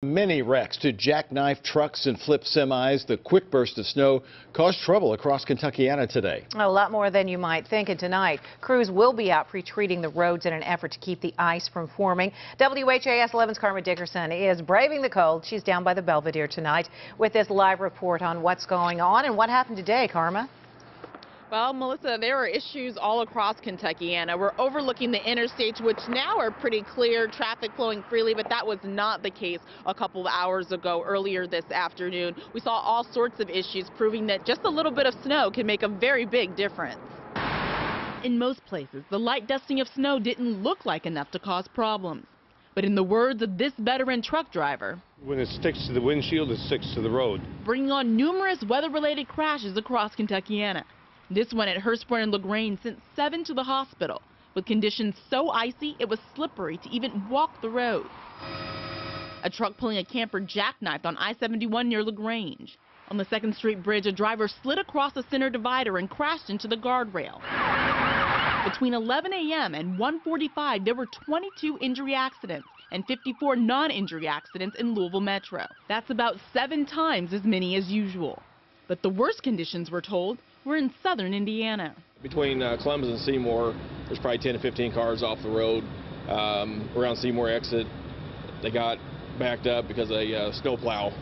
Many wrecks to jackknife trucks and flip semis. The quick burst of snow caused trouble across Kentuckiana today. A lot more than you might think. And tonight, crews will be out pre-treating the roads in an effort to keep the ice from forming. WHAS 11's Karma Dickerson is braving the cold. She's down by the Belvedere tonight with this live report on what's going on and what happened today, Karma. Well, Melissa, there are issues all across Kentuckiana. We're overlooking the interstates, which now are pretty clear, traffic flowing freely, but that was not the case a couple of hours ago, earlier this afternoon. We saw all sorts of issues, proving that just a little bit of snow can make a very big difference. In most places, the light dusting of snow didn't look like enough to cause problems. But in the words of this veteran truck driver, when it sticks to the windshield, it sticks to the road. Bringing on numerous weather-related crashes across Kentuckiana. This one at Hurstbourne and LaGrange sent 7 to the hospital, with conditions so icy it was slippery to even walk the road. A truck pulling a camper jackknifed on I-71 near LaGrange. On the 2nd Street Bridge, a driver slid across the center divider and crashed into the guardrail. Between 11 a.m. and 1:45, there were 22 injury accidents and 54 non-injury accidents in Louisville Metro. That's about 7 times as many as usual. But the worst conditions, we're told, were in southern Indiana. Between Clemens and Seymour, there's probably 10 to 15 cars off the road. Around Seymour exit, they got backed up because a snowplow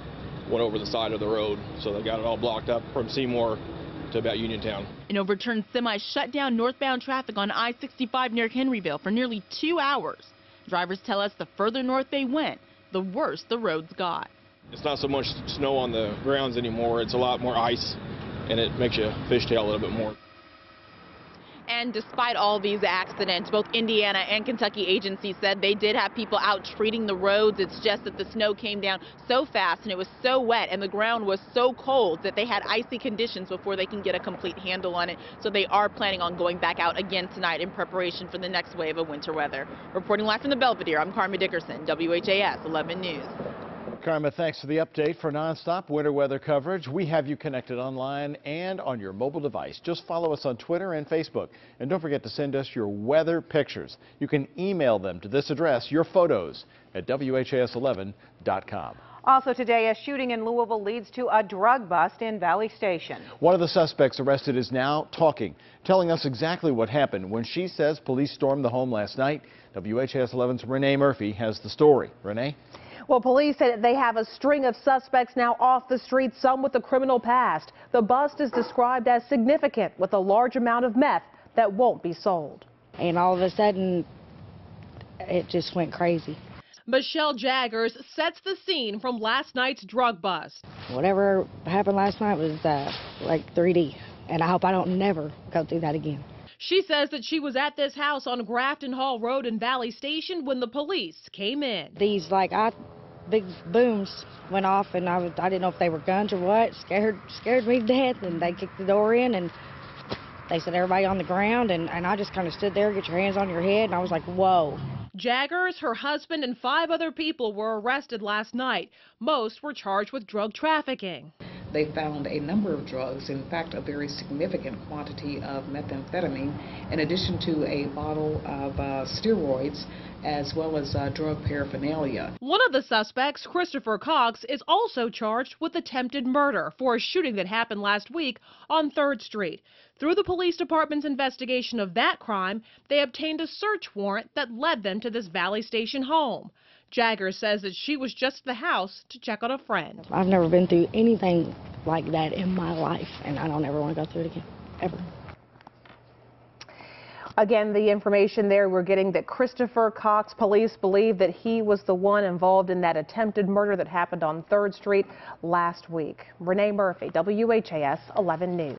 went over the side of the road, so they got it all blocked up from Seymour to about Uniontown. An overturned semi shut down northbound traffic on I-65 near Henryville for nearly 2 hours. Drivers tell us the further north they went, the worse the roads got. It's not so much snow on the grounds anymore, it's a lot more ice, and it makes you fishtail a little bit more. And despite all these accidents, both Indiana and Kentucky agencies said they did have people out treating the roads. It's just that the snow came down so fast and it was so wet and the ground was so cold that they had icy conditions before they can get a complete handle on it. So they are planning on going back out again tonight in preparation for the next wave of winter weather. Reporting live from the Belvedere, I'm Karma Dickerson, WHAS 11 News. Karma, thanks for the update. For nonstop winter weather coverage, we have you connected online and on your mobile device. Just follow us on Twitter and Facebook. And don't forget to send us your weather pictures. You can email them to this address, your photos, at WHAS11.com. Also today, a shooting in Louisville leads to a drug bust in Valley Station. One of the suspects arrested is now talking, telling us exactly what happened when she says police stormed the home last night. WHAS 11's Renee Murphy has the story. Renee? Well, police said they have a string of suspects now off the street, some with a criminal past. The bust is described as significant, with a large amount of meth that won't be sold. And all of a sudden, it just went crazy. Michelle Jaggers sets the scene from last night's drug bust. Whatever happened last night was like 3D, and I hope I don't never go through that again. She says that she was at this house on Grafton Hall Road in Valley Station when the police came in. These big booms went off, and I didn't know if they were guns or what. Scared me to death, and they kicked the door in, and they said everybody on the ground, and I just kind of stood there, get your hands on your head, and I was like, whoa. Jaggers, her husband, and 5 other people were arrested last night. Most were charged with drug trafficking. They found a number of drugs, in fact a very significant quantity of methamphetamine, in addition to a bottle of steroids, as well as drug paraphernalia. One of the suspects, Christopher Cox, is also charged with attempted murder for a shooting that happened last week on 3rd Street. Through the police department's investigation of that crime, they obtained a search warrant that led them to this Valley Station home. Jagger says that she was just at the house to check on a friend. I've never been through anything like that in my life, and I don't ever want to go through it again, ever. Again, the information there we're getting that Christopher Cox, police believe that he was the one involved in that attempted murder that happened on 3rd Street last week. Renee Murphy, WHAS 11 News.